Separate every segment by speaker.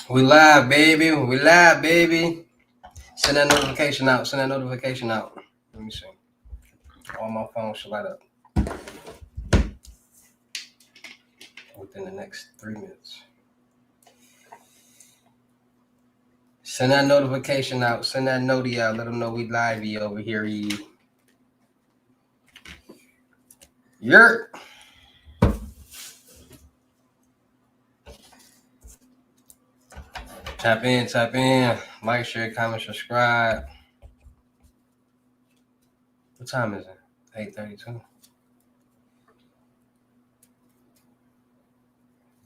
Speaker 1: We live, baby. We live, baby. Send that notification out. Send that notification out. Let me see. All my phones should light up within the next 3 minutes. Send that notification out. Send that noti out. Let them know we live over here. Yurt. Tap in, tap in. Like, share, comment, subscribe. What time is it? 8:32.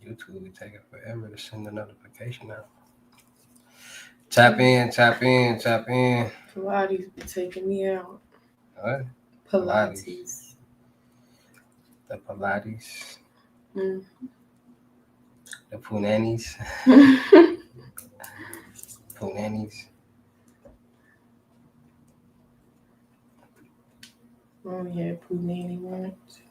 Speaker 1: YouTube be taking forever to send the notification out. Tap in, tap in, tap in.
Speaker 2: Pilates be taking me out.
Speaker 1: What?
Speaker 2: Pilates.
Speaker 1: The Pilates.
Speaker 2: Mm.
Speaker 1: The Punani's. Punani's.
Speaker 2: Oh yeah, Punani ones.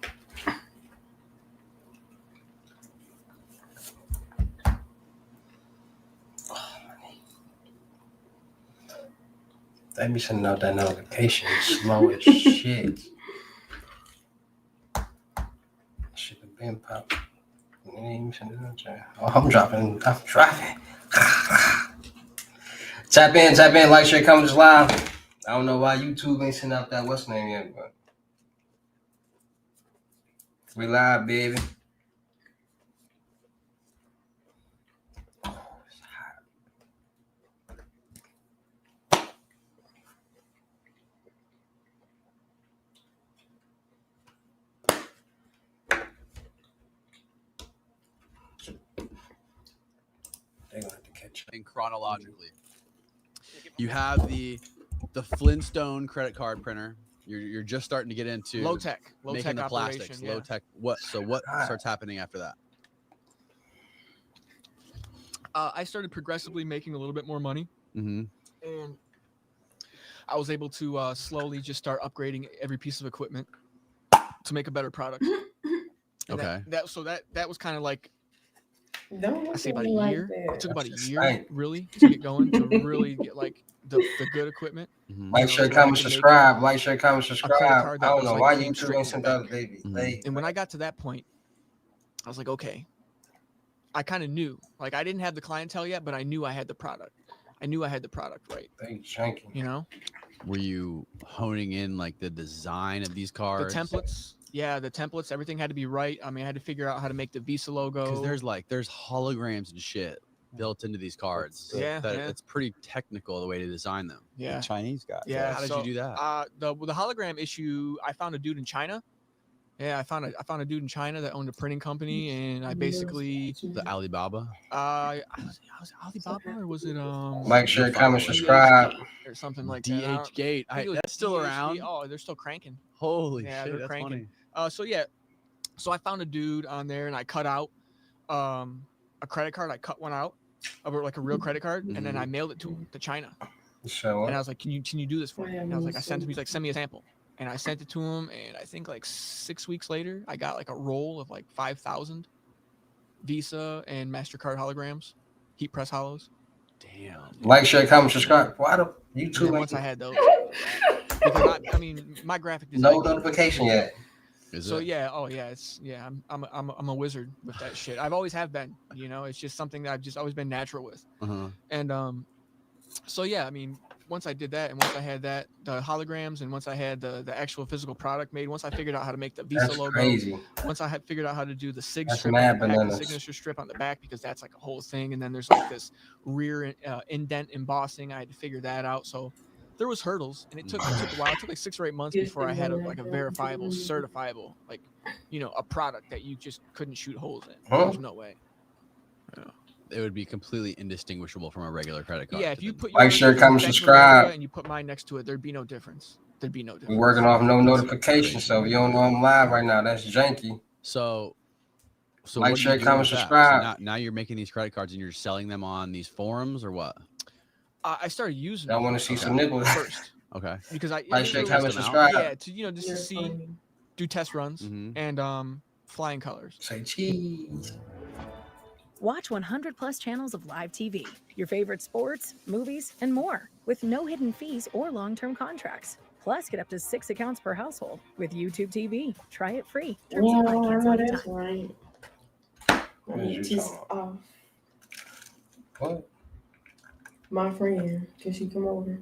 Speaker 1: They be sending out that notification slow as shit. Shit have been popped. Oh, I'm driving. Tap in, like, share, comment, live. I don't know why YouTube ain't sending out that what's name yet, but we live, baby. They're gonna have to catch up.
Speaker 3: And chronologically, you have the Flintstone credit card printer. You're just starting to get into
Speaker 4: low tech
Speaker 3: making the plastics,
Speaker 4: yeah.
Speaker 3: low tech. What starts happening after that?
Speaker 4: I started progressively making a little bit more money, and I was able to slowly just start upgrading every piece of equipment to make a better product.
Speaker 3: Okay.
Speaker 4: That was kind of like,
Speaker 2: Don't
Speaker 4: I say about a
Speaker 2: like
Speaker 4: year.
Speaker 2: that.
Speaker 4: It took about a
Speaker 1: That's
Speaker 4: year
Speaker 1: right.
Speaker 4: really to get going, to really get like the good equipment.
Speaker 1: Like, share, comment, subscribe. Like, share, comment, subscribe. I don't know why YouTube ain't sent out the baby.
Speaker 4: And when I got to that point, I was like, okay, I kind of knew. Like, I didn't have the clientele yet, but I knew I had the product. I knew I had the product right.
Speaker 1: They janky.
Speaker 4: You know?
Speaker 3: Were you honing in like the design of these cards?
Speaker 4: The templates. Yeah, the templates. Everything had to be right. I mean, I had to figure out how to make the Visa logo.
Speaker 3: Because there's holograms and shit built into these cards.
Speaker 4: Yeah,
Speaker 3: it's pretty technical the way to design them.
Speaker 4: Yeah,
Speaker 5: the Chinese guys.
Speaker 4: Yeah.
Speaker 3: How did you do that?
Speaker 4: The hologram issue, I found a dude in China. Yeah, I found a dude in China that owned a printing company, and I basically
Speaker 3: the Alibaba.
Speaker 4: Was it Alibaba or was it
Speaker 1: Like, share, comment, subscribe,
Speaker 4: or something like
Speaker 3: DH
Speaker 4: that?
Speaker 3: Gate. That's still around.
Speaker 4: Oh, they're still cranking.
Speaker 3: Holy
Speaker 4: yeah,
Speaker 3: shit,
Speaker 4: they're
Speaker 3: that's
Speaker 4: cranking.
Speaker 3: funny.
Speaker 4: So I found a dude on there, and I cut out a credit card. I cut one out, like a real credit card, and then I mailed it to him to China.
Speaker 1: So
Speaker 4: and I was like, "Can you do this for me?" And I was like, I sent him. He's like, "Send me a sample." And I sent it to him, and I think like 6 weeks later, I got like a roll of like 5,000 Visa and MasterCard holograms, heat press hollows.
Speaker 3: Damn.
Speaker 1: Like, share, comment, subscribe. Why the YouTube?
Speaker 4: And once I had those, because I mean, my graphic design.
Speaker 1: No notification yet.
Speaker 4: I'm a wizard with that shit. I've always have been. You know, it's just something that I've just always been natural with. And I mean, once I did that, and once I had that, the holograms, and once I had the actual physical product made, once I figured out how to make the Visa logo,
Speaker 1: crazy.
Speaker 4: Once I had figured out how to do the SIG
Speaker 1: That's
Speaker 4: strip on the back, the signature strip on the back, because that's like a whole thing, and then there's like this rear indent embossing. I had to figure that out. So there was hurdles, and it took a while. It took like 6 or 8 months before I had a verifiable, certifiable, like, you know, a product that you just couldn't shoot holes in. There's no way.
Speaker 3: Yeah. It would be completely indistinguishable from a regular credit card.
Speaker 4: Yeah, if you put
Speaker 1: like, share, comment, subscribe,
Speaker 4: and you put mine next to it, there'd be no difference.
Speaker 1: We're working off no notification, so if you don't know I'm live right now, that's janky.
Speaker 3: So
Speaker 1: like,
Speaker 3: what
Speaker 1: share,
Speaker 3: do you do
Speaker 1: comment,
Speaker 3: with that?
Speaker 1: subscribe.
Speaker 3: So now you're making these credit cards and you're selling them on these forums or what?
Speaker 4: I started using.
Speaker 1: I want to see some nipples
Speaker 4: first.
Speaker 3: Okay.
Speaker 4: Because I
Speaker 1: like, share, comment, subscribe.
Speaker 4: Yeah, to just to see, do test runs and flying colors.
Speaker 1: Say cheese.
Speaker 5: Watch 100 plus channels of live TV, your favorite sports, movies, and more with no hidden fees or long-term contracts. Plus, get up to 6 accounts per household with YouTube TV. Try it free. Terms
Speaker 2: Yeah,
Speaker 5: apply.
Speaker 2: I
Speaker 5: Cancel
Speaker 2: know that's
Speaker 5: anytime.
Speaker 2: right.
Speaker 1: What is you
Speaker 2: Just
Speaker 1: talking about? What?
Speaker 2: my friend, can she come over?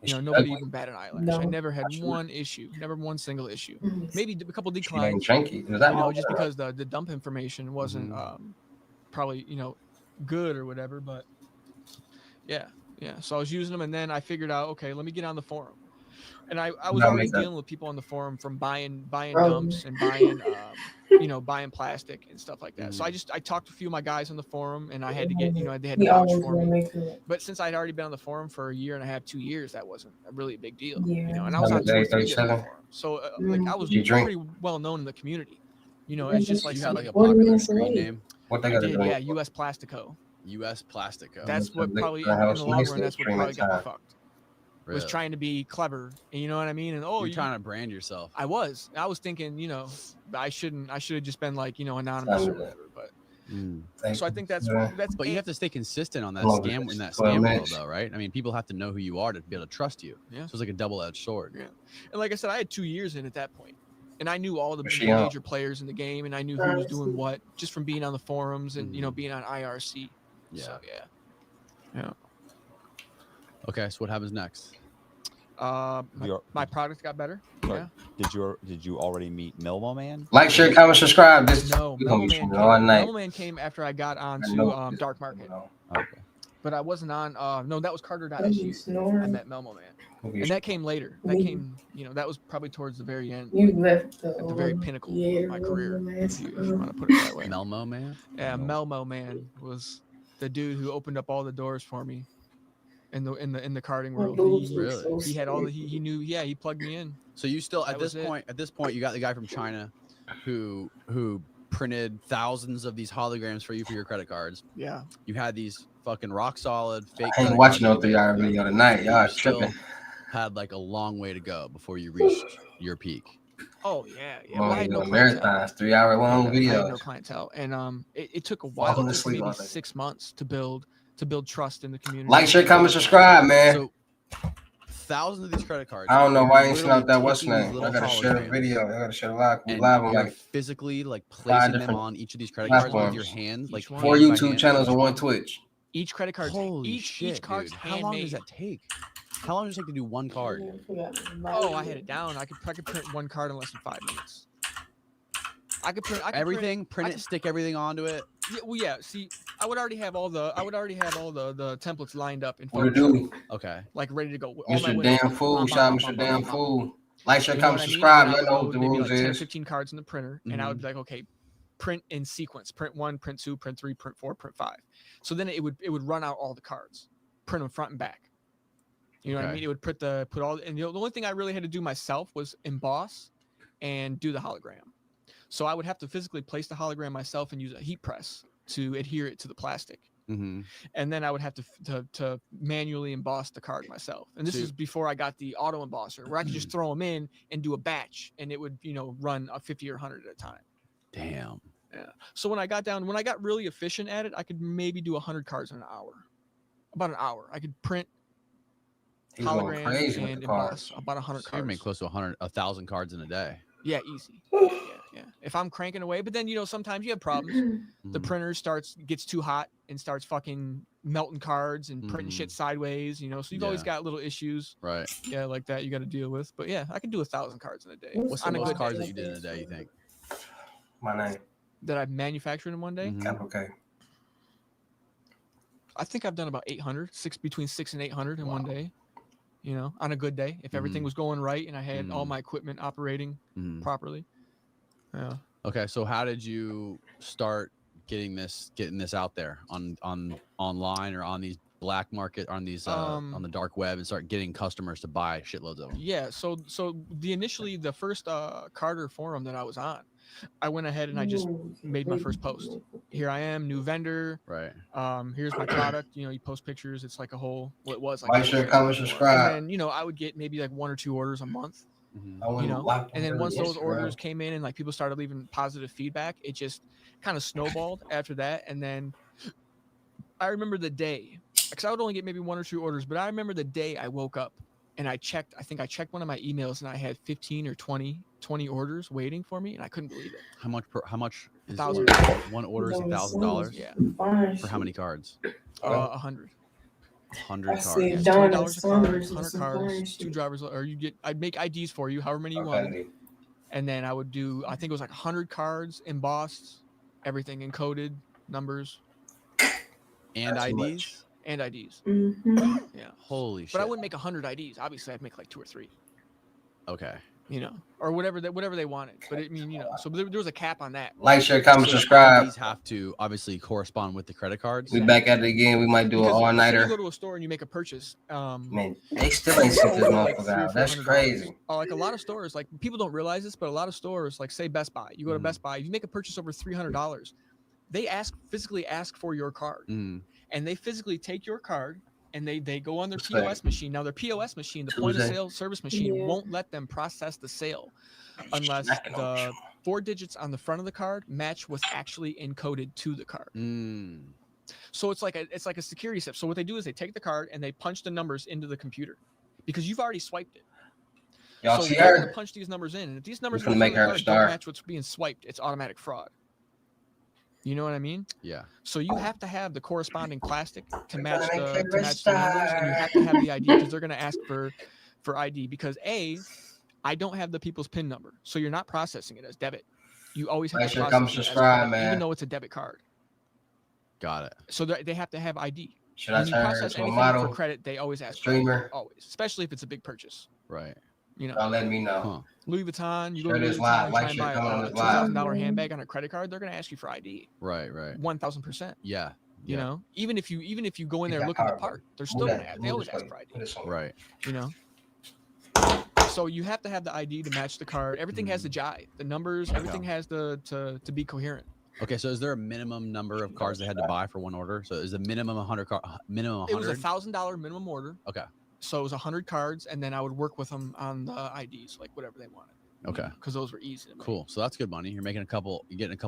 Speaker 4: You know, nobody even bat an eyelash. I
Speaker 2: No.
Speaker 4: never had one issue, never one single issue.
Speaker 2: Mm.
Speaker 4: Maybe a couple
Speaker 1: She ain't
Speaker 4: declines,
Speaker 1: drinky. Is that
Speaker 4: you know,
Speaker 1: more
Speaker 4: just
Speaker 1: than
Speaker 4: because the dump information wasn't probably, you know, good or whatever. But yeah. So I was using them, and then I figured out, okay, let me get on the forum. And I was
Speaker 1: That
Speaker 4: already
Speaker 1: makes sense.
Speaker 4: dealing with people on the forum from buying
Speaker 2: Oh.
Speaker 4: dumps and buying you know, buying plastic and stuff like that. So I talked to a few of my guys on the forum, and I had to get, you know, they had to
Speaker 2: He
Speaker 4: vouch
Speaker 2: always
Speaker 4: for
Speaker 2: gonna
Speaker 4: me.
Speaker 2: make it.
Speaker 4: But since I'd already been on the forum for a year and a half, 2 years, that wasn't a really big deal.
Speaker 2: Yeah.
Speaker 4: You know, and I was on 2 or 3 different
Speaker 1: 37.
Speaker 4: forums. So like I was
Speaker 1: You drink?
Speaker 4: pretty well known in the community. You know, it's just like
Speaker 3: You had like a
Speaker 2: 40
Speaker 3: popular
Speaker 2: minutes
Speaker 3: screen
Speaker 2: away.
Speaker 3: name,
Speaker 1: What they
Speaker 4: I
Speaker 1: gotta
Speaker 4: did,
Speaker 1: do?
Speaker 4: yeah, US Plastico.
Speaker 3: US Plastico.
Speaker 4: That's what
Speaker 1: They-
Speaker 4: probably
Speaker 1: they
Speaker 4: in
Speaker 1: have
Speaker 4: the
Speaker 1: some
Speaker 4: long
Speaker 1: nice
Speaker 4: run, that's what
Speaker 1: streaming
Speaker 4: probably got me
Speaker 1: time.
Speaker 4: fucked.
Speaker 3: Really?
Speaker 4: Was trying to be clever, and you know what I mean? And
Speaker 3: You're trying to brand yourself.
Speaker 4: I was thinking, you know, I should have just been like, you know, anonymous or
Speaker 1: Sounds good.
Speaker 4: whatever. But
Speaker 1: Thank
Speaker 4: so I
Speaker 1: you.
Speaker 4: think that's
Speaker 1: Yeah.
Speaker 3: But you have to stay consistent on that
Speaker 1: Come on,
Speaker 3: scam
Speaker 1: bitch.
Speaker 3: in that
Speaker 1: 12
Speaker 3: scam world,
Speaker 1: minutes.
Speaker 3: though, right? I mean, people have to know who you are to be able to trust you.
Speaker 4: Yeah.
Speaker 3: So it's like a double-edged sword.
Speaker 4: Yeah. And like I said, I had 2 years in at that point, and I knew all the
Speaker 1: Was she on?
Speaker 4: major players in the game, and I knew who was doing what just from being on the forums and you know being on IRC.
Speaker 3: Yeah.
Speaker 4: So, yeah.
Speaker 3: Okay, so what happens next?
Speaker 4: My product got better.
Speaker 6: Sorry.
Speaker 4: Yeah.
Speaker 6: Did you already meet Milmo Man?
Speaker 1: Like, share, comment, subscribe. This
Speaker 4: No,
Speaker 1: we gonna
Speaker 4: Mellow
Speaker 1: be
Speaker 4: Man
Speaker 1: streaming all night.
Speaker 4: Mellow Man came after I got
Speaker 1: I
Speaker 4: onto
Speaker 1: know this.
Speaker 4: Dark Market,
Speaker 6: Okay.
Speaker 4: but I wasn't on. No, that was
Speaker 2: Oh, you
Speaker 4: Carter.su. I
Speaker 2: snoring?
Speaker 4: met Melmo Man,
Speaker 1: We'll be
Speaker 4: and that came later. That
Speaker 2: Me.
Speaker 4: came, you know, that was probably towards the very end,
Speaker 2: You
Speaker 4: like,
Speaker 2: left
Speaker 4: at the very pinnacle of my career, if you
Speaker 2: you
Speaker 4: want to put it that way.
Speaker 3: Melmo Man?
Speaker 4: Yeah, Melmo Man was the dude who opened up all the doors for me in the karting world. He had all the he knew. Yeah, he plugged me in.
Speaker 3: So you still
Speaker 4: That
Speaker 3: at this
Speaker 4: was it.
Speaker 3: point? At this point, you got the guy from China, who printed thousands of these holograms for you for your credit cards.
Speaker 4: Yeah.
Speaker 3: You had these fucking rock solid fake.
Speaker 1: I ain't
Speaker 3: credit
Speaker 1: watching
Speaker 3: cards
Speaker 1: no 3 hour video tonight.
Speaker 3: You
Speaker 1: Y'all
Speaker 3: still
Speaker 1: tripping.
Speaker 3: had like a long way to go before you reached your peak.
Speaker 4: Oh yeah.
Speaker 1: Well,
Speaker 4: I had no
Speaker 1: marathons,
Speaker 4: clientele.
Speaker 1: 3 hour long
Speaker 4: I had no
Speaker 1: videos.
Speaker 4: clientele, and it took a while.
Speaker 1: Falling
Speaker 4: It took
Speaker 1: asleep
Speaker 4: maybe
Speaker 1: on it.
Speaker 4: 6 months to build trust in the community.
Speaker 1: Like, share, comment, subscribe, man.
Speaker 3: So thousands of these credit cards.
Speaker 1: I don't know why you ain't seen
Speaker 3: literally
Speaker 1: out that what's
Speaker 3: taking these
Speaker 1: name.
Speaker 3: little
Speaker 1: I gotta share a
Speaker 3: holograms
Speaker 1: video. I gotta share live. We
Speaker 3: and
Speaker 1: live on
Speaker 3: you're
Speaker 1: like
Speaker 3: physically like placing them
Speaker 1: different
Speaker 3: on each of these credit cards with your
Speaker 1: platforms.
Speaker 3: hands, like
Speaker 4: Each one.
Speaker 1: 4
Speaker 3: hand by
Speaker 1: YouTube
Speaker 3: hand.
Speaker 1: channels and 1 Twitch.
Speaker 4: Each credit card.
Speaker 3: Holy
Speaker 4: each
Speaker 3: shit,
Speaker 4: card's
Speaker 3: dude. How long does
Speaker 4: handmade.
Speaker 3: that take? How long does it take to do one card?
Speaker 4: Oh, I had it down. I could print one card in less than 5 minutes. I could print
Speaker 3: Everything, print
Speaker 4: I
Speaker 3: it,
Speaker 4: could-
Speaker 3: stick everything onto it.
Speaker 4: Yeah, well, yeah. See, I would already have all the templates lined up in
Speaker 1: What it
Speaker 4: Photoshop,
Speaker 1: do?
Speaker 3: Okay.
Speaker 4: like ready to go. All my
Speaker 1: Mr.
Speaker 4: windows,
Speaker 1: Damn Fool. Shout out Mr. Damn Fool. Like, share,
Speaker 4: You know
Speaker 1: comment,
Speaker 4: what I mean?
Speaker 1: subscribe.
Speaker 4: And I
Speaker 1: You
Speaker 4: would
Speaker 1: know
Speaker 4: load
Speaker 1: what the
Speaker 4: maybe
Speaker 1: rules
Speaker 4: like 10,
Speaker 1: is.
Speaker 4: 15 cards in the printer, and I would be like, okay, print in sequence. Print 1, print 2, print 3, print 4, print 5. So then it would run out all the cards, print them front and back. You know what I
Speaker 3: Okay.
Speaker 4: mean? It would put all, and the only thing I really had to do myself was emboss and do the hologram. So I would have to physically place the hologram myself and use a heat press to adhere it to the plastic.
Speaker 3: Mm-hmm.
Speaker 4: And then I would have to manually emboss the card myself. And this
Speaker 3: So-
Speaker 4: is before I got the auto embosser, where I could just throw them in and do a batch, and it would, you know, run a 50 or 100 at a time.
Speaker 3: Damn.
Speaker 4: Yeah. So when I got really efficient at it, I could maybe do 100 cards in an hour. About an hour, I could print,
Speaker 1: He's going
Speaker 4: hologram,
Speaker 1: crazy with
Speaker 4: and
Speaker 1: the
Speaker 4: emboss
Speaker 1: cards.
Speaker 4: about 100
Speaker 3: So you
Speaker 4: cards.
Speaker 3: make close to 1,000 cards in a day.
Speaker 4: Yeah, easy. Yeah. If I'm cranking away, but then, you know, sometimes you have problems. The
Speaker 3: Mhm.
Speaker 4: printer gets too hot and starts fucking melting cards and printing shit sideways, you know. So you've always
Speaker 3: Yeah.
Speaker 4: got little issues,
Speaker 3: Right.
Speaker 4: yeah, like that you got to deal with. But yeah, I can do 1,000 cards in a day.
Speaker 3: What's the
Speaker 4: on a
Speaker 3: most
Speaker 4: good
Speaker 3: cards
Speaker 4: day
Speaker 3: that you did in a day, you think?
Speaker 1: My name.
Speaker 4: that I've manufactured in one day.
Speaker 3: Mhm.
Speaker 1: Okay.
Speaker 4: I think I've done about 800, between 6 and 800 in one
Speaker 3: Wow.
Speaker 4: day. You know, on a good day, if everything
Speaker 3: Mhm.
Speaker 4: was going right and I had all
Speaker 3: Mhm.
Speaker 4: my equipment operating
Speaker 3: Mhm.
Speaker 4: properly. Yeah.
Speaker 3: Okay, so how did you start getting this out there on online or on these black market on these on the dark web and start getting customers to buy shitloads of them?
Speaker 4: Yeah, so the first Carter forum that I was on, I went ahead and I just made my first post. Here I am, new vendor.
Speaker 3: Right.
Speaker 4: Here's my product. You know, you post pictures. It's like a whole. Well, it was like.
Speaker 1: Like, share, comment,
Speaker 4: And
Speaker 1: subscribe.
Speaker 4: then, you know, I would get maybe like 1 or 2 orders a month,
Speaker 3: Mhm.
Speaker 1: I wouldn't lock
Speaker 4: And then
Speaker 1: them
Speaker 4: once
Speaker 1: on
Speaker 4: those
Speaker 1: Instagram.
Speaker 4: orders came in and like people started leaving positive feedback, it just kind of snowballed after that. And then I remember the day, because I would only get maybe 1 or 2 orders, but I remember the day I woke up and I think I checked one of my emails and I had 15 or 20 orders waiting for me, and I couldn't believe it.
Speaker 3: How much is
Speaker 4: $1,000.
Speaker 3: one order is
Speaker 2: $1,000.
Speaker 3: $1,000?
Speaker 4: Yeah.
Speaker 2: Fine
Speaker 3: For how many cards?
Speaker 4: 100.
Speaker 3: 100
Speaker 2: I
Speaker 3: cards.
Speaker 2: see.
Speaker 4: Yeah,
Speaker 2: Donna
Speaker 4: $20 a card,
Speaker 2: Summers
Speaker 4: 100
Speaker 2: and some
Speaker 4: cards,
Speaker 2: fine
Speaker 4: 2
Speaker 2: shit.
Speaker 4: drivers, or I'd make IDs for you, however many you wanted.
Speaker 1: Okay.
Speaker 4: And then I would do, I think it was like 100 cards embossed, everything encoded, numbers
Speaker 3: And
Speaker 1: That's too much.
Speaker 3: IDs?
Speaker 4: and IDs.
Speaker 2: Mm-hmm.
Speaker 4: Yeah.
Speaker 3: Holy shit.
Speaker 4: But I wouldn't make 100 IDs. Obviously, I'd make like 2 or 3,
Speaker 3: Okay.
Speaker 4: or whatever they wanted. But I mean, so there was a cap on that.
Speaker 1: Like, share, comment,
Speaker 3: So the
Speaker 1: subscribe.
Speaker 3: IDs have to obviously correspond with the credit cards.
Speaker 1: We back at it again. We might do an
Speaker 4: Because
Speaker 1: all
Speaker 4: say you
Speaker 1: nighter.
Speaker 4: go to a store and you make a purchase.
Speaker 1: Man, they still ain't sent this
Speaker 4: Like
Speaker 1: motherfucker
Speaker 4: $300 or
Speaker 1: out. That's
Speaker 4: $400.
Speaker 1: crazy.
Speaker 4: Like a lot of stores, like people don't realize this, but a lot of stores, like say Best Buy, you go to
Speaker 3: Mhm.
Speaker 4: Best Buy, if you make a purchase over $300, they physically ask for your card,
Speaker 3: Mm.
Speaker 4: and they physically take your card and they go on their
Speaker 1: What's that?
Speaker 4: POS machine. Now their POS machine, the point of
Speaker 1: Tuesday?
Speaker 4: sale service machine,
Speaker 2: Yeah.
Speaker 4: won't let them process the sale unless
Speaker 1: Smacking on
Speaker 4: the 4 digits on the front of the card match what's actually encoded to the card.
Speaker 3: Mm.
Speaker 4: So it's like a security step. So what they do is they take the card and they punch the numbers into the computer because you've already swiped it.
Speaker 1: Y'all
Speaker 4: So
Speaker 1: see
Speaker 4: they're gonna
Speaker 1: her?
Speaker 4: punch these numbers in, and if these numbers
Speaker 1: gonna
Speaker 4: on the
Speaker 1: make her
Speaker 4: card
Speaker 1: star.
Speaker 4: don't match what's being swiped, it's automatic fraud. You know what I mean?
Speaker 3: Yeah.
Speaker 4: So you have to have the corresponding plastic to
Speaker 1: We're
Speaker 4: match
Speaker 1: gonna make
Speaker 4: the
Speaker 1: her
Speaker 4: numbers, and you have to have the ID because they're gonna ask for ID because I don't have the people's PIN number, so you're not processing it as debit. You always have
Speaker 1: Like,
Speaker 4: to
Speaker 1: share,
Speaker 4: process
Speaker 1: comment,
Speaker 4: it as
Speaker 1: subscribe,
Speaker 4: credit,
Speaker 1: man.
Speaker 4: even though it's a debit card.
Speaker 3: Got it.
Speaker 4: So they have to have ID.
Speaker 1: Should I
Speaker 4: When you
Speaker 1: turn her
Speaker 4: process
Speaker 1: into a
Speaker 4: anything for
Speaker 1: model?
Speaker 4: credit, they always ask for
Speaker 1: Streamer?
Speaker 4: ID, always, especially if it's a big purchase.
Speaker 3: Right.
Speaker 1: Y'all let me know.
Speaker 3: Huh.
Speaker 4: Louis Vuitton, you go
Speaker 1: Share
Speaker 4: to Louis
Speaker 1: this
Speaker 4: Vuitton
Speaker 1: live.
Speaker 4: and
Speaker 1: Like,
Speaker 4: try and
Speaker 1: share,
Speaker 4: buy
Speaker 1: comment on
Speaker 4: a
Speaker 1: this live.
Speaker 4: $2,000 handbag on a credit card, they're gonna ask you for ID,
Speaker 3: Right. Right.
Speaker 4: 1,000%.
Speaker 3: Yeah.
Speaker 4: You
Speaker 3: Yeah.
Speaker 4: know, even if you go in
Speaker 1: Take
Speaker 4: there
Speaker 1: that
Speaker 4: looking the
Speaker 1: card,
Speaker 4: part, they're
Speaker 1: Move
Speaker 4: still
Speaker 1: that.
Speaker 4: gonna ask.
Speaker 1: Move
Speaker 4: They always
Speaker 1: this
Speaker 4: ask
Speaker 1: way.
Speaker 4: for ID.
Speaker 1: Put this on.
Speaker 3: Right.
Speaker 4: You know. So you have to have the ID to match the card. Everything has to jive. The numbers, everything has to be coherent.
Speaker 3: Okay. So is there a minimum number of cards they had to buy for one order? So is the minimum 100 minimum
Speaker 4: It was
Speaker 3: 100?
Speaker 4: $1,000 minimum order.
Speaker 3: Okay.
Speaker 4: So it was 100 cards, and then I would work with them on the IDs, like whatever they wanted.
Speaker 3: Okay.
Speaker 4: Because those were easy. To make.
Speaker 3: Cool. So that's good money. You're getting a couple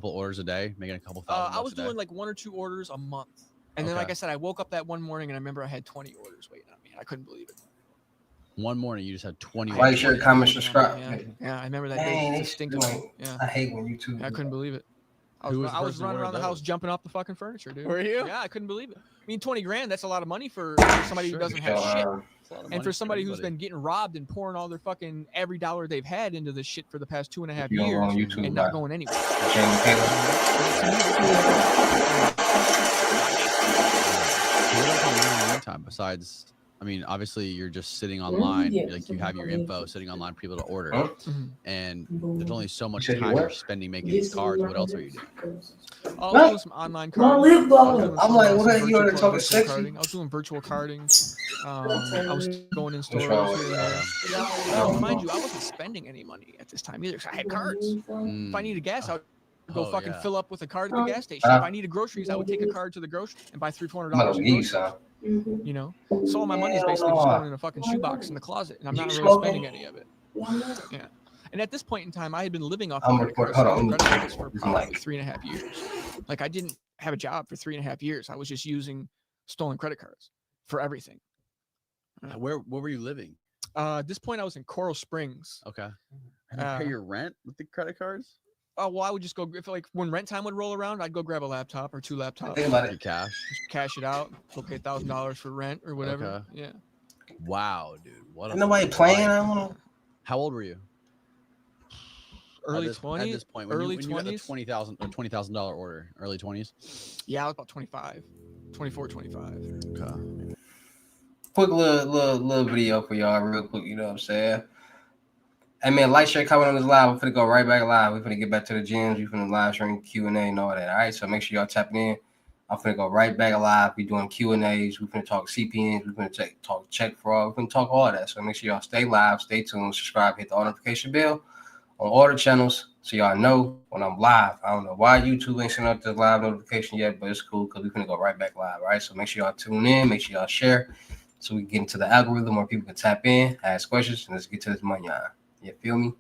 Speaker 3: orders a day, making a couple thousand.
Speaker 4: I was
Speaker 3: bucks a day.
Speaker 4: doing like 1 or 2 orders a month, and then
Speaker 3: Okay.
Speaker 4: like I said, I woke up that one morning and I remember I had 20 orders waiting on me. I couldn't believe it.
Speaker 3: One morning you just had 20.
Speaker 1: Like,
Speaker 3: orders.
Speaker 1: share, comment,
Speaker 4: Yeah,
Speaker 1: subscribe.
Speaker 4: yeah, I remember that
Speaker 1: Dang,
Speaker 4: day
Speaker 1: they
Speaker 4: distinctly.
Speaker 1: doing-
Speaker 4: Yeah,
Speaker 1: I hate when YouTube.
Speaker 4: I couldn't believe it. I
Speaker 3: Who
Speaker 4: was,
Speaker 3: was the
Speaker 4: I was
Speaker 3: person
Speaker 4: running
Speaker 3: who
Speaker 4: around the
Speaker 3: ordered
Speaker 4: house
Speaker 3: those?
Speaker 4: jumping off the fucking furniture, dude.
Speaker 3: Were you?
Speaker 4: Yeah, I couldn't believe it. I mean, 20 grand, that's a lot of money for somebody who
Speaker 3: Sure.
Speaker 4: doesn't have shit.
Speaker 3: It's a lot of
Speaker 4: And
Speaker 3: money
Speaker 4: for somebody who's
Speaker 3: everybody.
Speaker 4: been getting robbed and pouring all their fucking every dollar they've had into this shit for the past 2.5
Speaker 1: You don't go on
Speaker 4: years
Speaker 1: YouTube,
Speaker 4: and not
Speaker 1: right?
Speaker 4: going anywhere.
Speaker 1: Jamie Taylor.
Speaker 3: What else are you doing in the meantime besides? I mean, obviously you're just sitting online.
Speaker 2: Yeah,
Speaker 3: Like you have your info sitting online for people to order,
Speaker 1: Huh?
Speaker 4: Mhm.
Speaker 3: and there's only so much
Speaker 1: said you
Speaker 3: time
Speaker 1: what?
Speaker 3: you're spending making these cards. What else are you doing?
Speaker 4: I was
Speaker 1: Huh?
Speaker 4: doing some online
Speaker 2: My
Speaker 4: carding.
Speaker 2: lip
Speaker 4: I was
Speaker 2: gloss.
Speaker 4: doing
Speaker 1: I'm
Speaker 4: some,
Speaker 1: like,
Speaker 4: some
Speaker 1: what? You
Speaker 4: virtual
Speaker 1: already
Speaker 4: card-
Speaker 1: talking
Speaker 4: virtual
Speaker 1: sexy?
Speaker 4: carding. I was doing virtual carding. I was going in stores.
Speaker 1: wrong with
Speaker 4: here and
Speaker 1: that?
Speaker 4: there. Now, mind you, I wasn't spending any money at this time either. 'Cause I had cards. If I needed gas, I would go
Speaker 3: Oh,
Speaker 4: fucking
Speaker 3: yeah.
Speaker 4: fill up with a card at the gas station.
Speaker 1: Huh?
Speaker 4: If I needed groceries, I would take a card to the grocery and buy $300-400
Speaker 1: I'm
Speaker 4: in
Speaker 1: gonna ease,
Speaker 4: groceries.
Speaker 1: huh?
Speaker 4: You know, so all my money is basically just going in a fucking shoebox in the closet, and I'm
Speaker 1: You
Speaker 4: not really
Speaker 1: smoking?
Speaker 4: spending any of it. Yeah. And at this point in time, I had been living off
Speaker 1: I'm
Speaker 4: of credit
Speaker 1: recording.
Speaker 4: cards
Speaker 1: Hold on,
Speaker 4: credit
Speaker 1: let me-
Speaker 4: cards for
Speaker 1: I'm
Speaker 4: probably
Speaker 1: like-
Speaker 4: 3.5 years. Like I didn't have a job for 3.5 years. I was just using stolen credit cards for everything.
Speaker 3: Where were you living?
Speaker 4: At this point, I was in Coral Springs.
Speaker 3: Okay. And you
Speaker 4: Uh,
Speaker 3: pay your rent with the credit cards?
Speaker 4: Oh well, I would just go if like when rent time would roll around, I'd go grab a laptop or 2 laptops,
Speaker 1: Think about
Speaker 3: Your
Speaker 1: it.
Speaker 3: cash?
Speaker 4: just cash it out, go pay $1,000 for rent or whatever.
Speaker 3: Okay.
Speaker 4: Yeah.
Speaker 3: Wow, dude. What?
Speaker 1: Ain't nobody playing. I
Speaker 3: life.
Speaker 1: don't know.
Speaker 3: How old were you?
Speaker 4: Early
Speaker 3: at this
Speaker 4: 20s.
Speaker 3: point,
Speaker 4: early
Speaker 3: when you got the
Speaker 4: 20s.
Speaker 3: $20,000 order, early 20s.
Speaker 4: Yeah, I was about 25, 24, 25.
Speaker 3: Okay.
Speaker 1: Quick little video for y'all, real quick. You know what I'm saying? Hey man, like, share, comment on this live. We're finna go right back live. We're finna get back to the gyms. We're finna live stream Q&A and all that. All right, so make sure y'all tapping in. I'm finna go right back live. We doing Q&As. We're finna talk CPNs. We're finna talk check fraud. We're finna talk all that. So make sure y'all stay live, stay tuned, subscribe, hit the notification bell on all the channels so y'all know when I'm live. I don't know why YouTube ain't sending out the live notification yet, but it's cool because we're finna go right back live. All right, so make sure y'all tune in. Make sure y'all share so we can get into the algorithm where people can tap in, ask questions, and let's get to this money, y'all. You feel me?